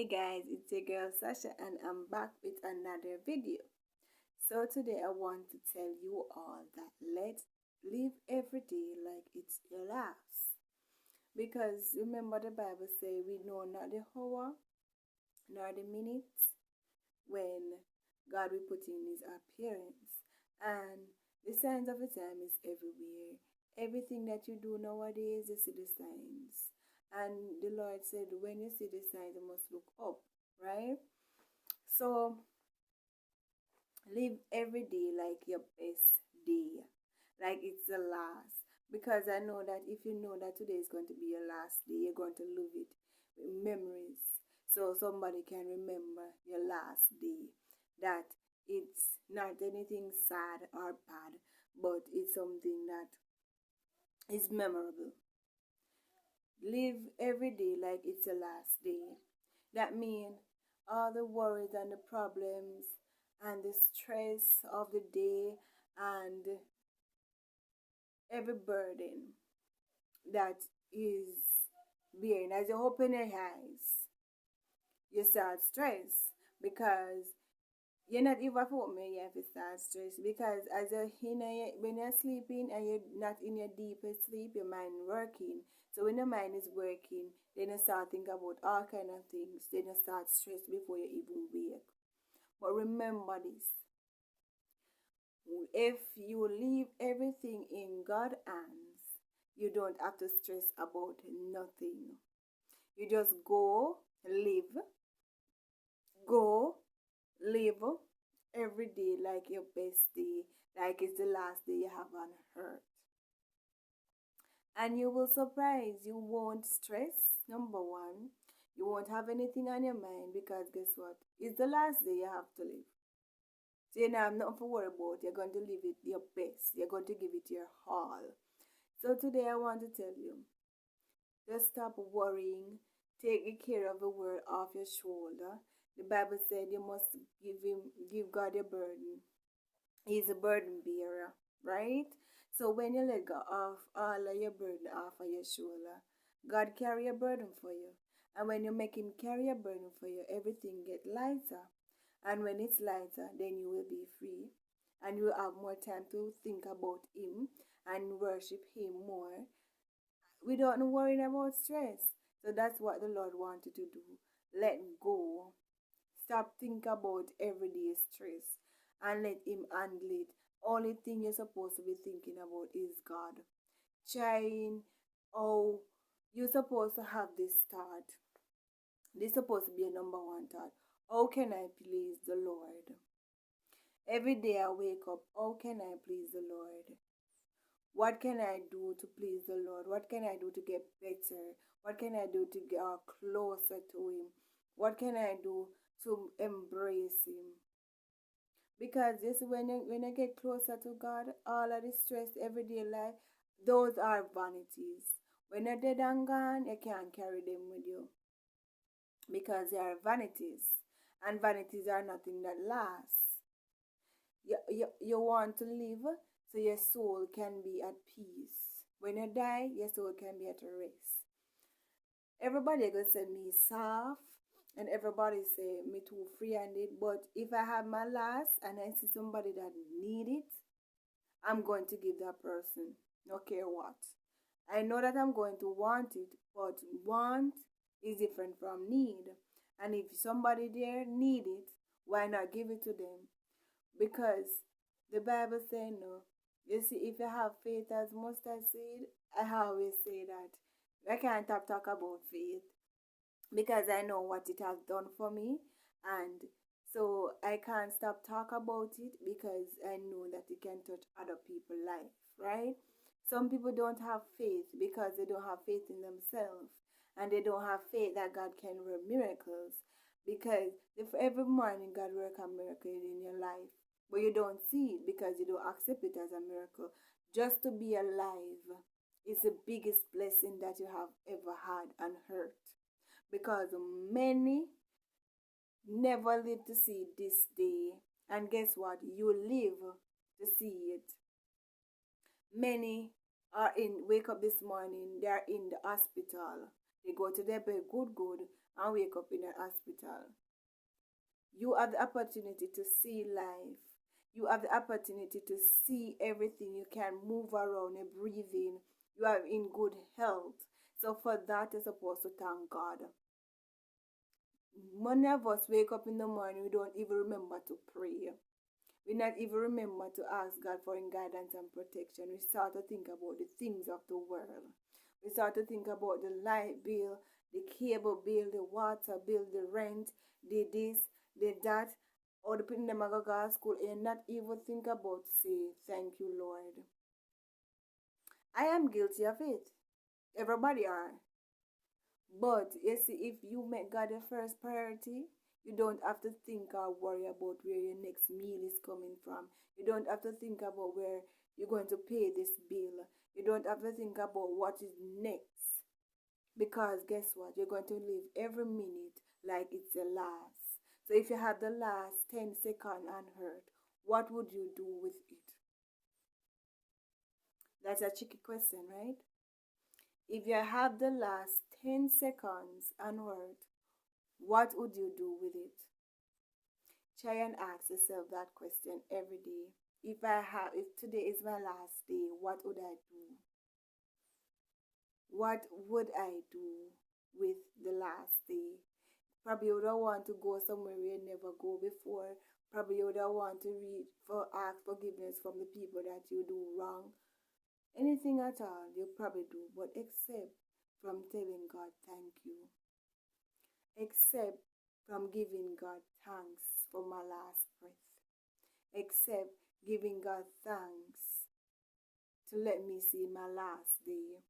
Hey guys, it's your girl Sasha and I'm back with another video. So today I want to tell you all that let's live every day like it's your last. Because remember the Bible say we know not the hour nor the minute when God will put in his appearance. And the signs of the time is everywhere. Everything that you do nowadays, you see the signs. And the Lord said, when you see the signs, you must look up, right? So live every day like your best day, like it's the last. Because I know that if you know that today is going to be your last day, you're going to live it with memories. So somebody can remember your last day. That it's not anything sad or bad, but it's something that is memorable. Live every day like it's the last day. That means all the worries and the problems and the stress of the day and every burden that is bearing. As you open your eyes, you start stress because you're not even for me, you have to start stress because as when you're sleeping and you're not in your deepest sleep, your mind working. So when the mind is working, then you start thinking about all kind of things. Then you start stress before you even wake. But remember this: if you leave everything in God's hands, you don't have to stress about nothing. You just go, live every day like your best day, like it's the last day you have on earth. And you will surprise, you won't stress, number one. You won't have anything on your mind because guess what? It's the last day you have to live. So you know, I'm not to worry about. You're going to live it your best. You're going to give it your all. So today I want to tell you, just stop worrying. Take care of the world off your shoulder. The Bible said you must give God your burden. He's a burden bearer, right? So when you let go of all of your burden off of your shoulder, God carry a burden for you. And when you make him carry a burden for you, everything get lighter. And when it's lighter, then you will be free. And you will have more time to think about him and worship him more without worrying about stress. So that's what the Lord wanted to do. Let go. Stop thinking about everyday stress and let him handle it. Only thing you're supposed to be thinking about is God. Trying how you're supposed to have this thought. This is supposed to be a number one thought. How can I please the Lord? Every day I wake up, how can I please the Lord? What can I do to please the Lord? What can I do to get better? What can I do to get closer to him? What can I do to embrace him? Because this when you get closer to God, all of the stress everyday life, those are vanities. When you're dead and gone, you can't carry them with you because they are vanities, and vanities are nothing that lasts. You want to live so your soul can be at peace. When you die, your soul can be at rest. Everybody gonna say me soft, and everybody say me too free-handed. But if I have my last and I see somebody that need it, I'm going to give that person, no care what. I know that I'm going to want it, but want is different from need. And if somebody there need it, why not give it to them? Because the Bible says no. You see, if you have faith as mustard seed, I always say that I can't talk about faith because I know what it has done for me, and so I can't stop talk about it because I know that it can touch other people's life, right? Some people don't have faith because they don't have faith in themselves, and they don't have faith that God can work miracles because if every morning God work a miracle in your life, but you don't see it because you don't accept it as a miracle. Just to be alive is the biggest blessing that you have ever had on earth because many never live to see this day. And guess what? You live to see it. Many are in wake up this morning, they are in the hospital. They go to their bed good, and wake up in a hospital. You have the opportunity to see life. You have the opportunity to see everything. You can move around and breathe in. You are in good health. So for that, you're supposed to thank God. Many of us wake up in the morning, we don't even remember to pray. We not even remember to ask God for guidance and protection. We start to think about the things of the world. We start to think about the light bill, the cable bill, the water bill, the rent, the this, the that, or the people them go to school and not even think about to say thank you, Lord. I am guilty of it. Everybody are. But you see, if you make God the first priority, you don't have to think or worry about where your next meal is coming from. You don't have to think about where you're going to pay this bill. You don't have to think about what is next. Because guess what? You're going to live every minute like it's the last. So if you had the last 10 seconds on earth, what would you do with it? That's a tricky question, right? If you have the last 10 seconds on earth, what would you do with it? Try and ask yourself that question every day. If today is my last day, what would I do? What would I do with the last day? Probably you would want to go somewhere you never go before. Probably you would want to ask forgiveness from the people that you do wrong. Anything at all, you probably do, but except from telling God thank you. Except from giving God thanks for my last breath. Except giving God thanks to let me see my last day.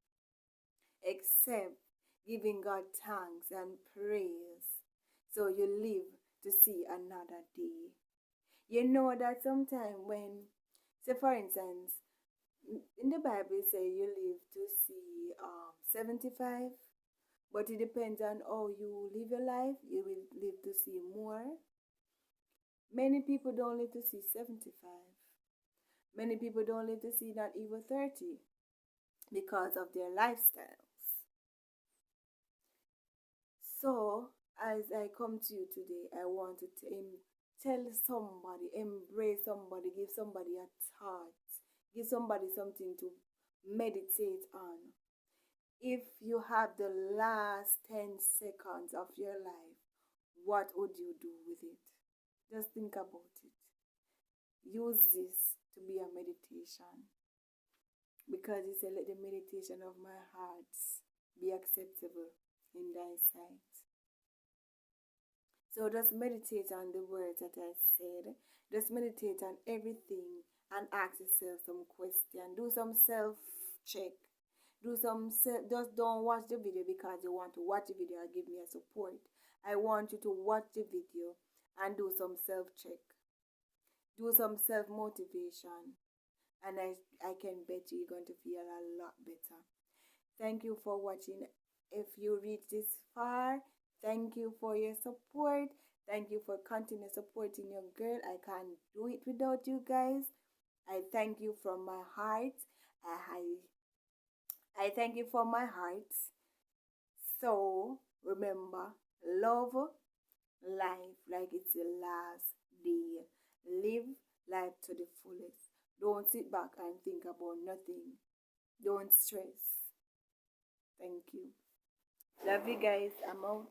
Except giving God thanks and praise so you live to see another day. You know that sometimes when, say for instance, in the Bible it say you live to see 75, but it depends on how you live your life. You will live to see more. Many people don't live to see 75. Many people don't live to see not even 30 because of their lifestyles. So, as I come to you today, I want to tell somebody, embrace somebody, give somebody a thought, give somebody something to meditate on. If you have the last 10 seconds of your life, what would you do with it? Just think about it. Use this to be a meditation. Because he said, let the meditation of my heart be acceptable in thy sight. So just meditate on the words that I said. Just meditate on everything and ask yourself some questions. Do some self-check. Just don't watch the video because you want to watch the video and give me a support. I want you to watch the video and do some self-check. Do some self-motivation. And I can bet you're going to feel a lot better. Thank you for watching. If you reach this far, thank you for your support. Thank you for continuing supporting your girl. I can't do it without you guys. I thank you from my heart. I thank you from my heart. So remember, love life like it's the last day. Live life to the fullest. Don't sit back and think about nothing. Don't stress. Thank you. Love you guys. I'm out.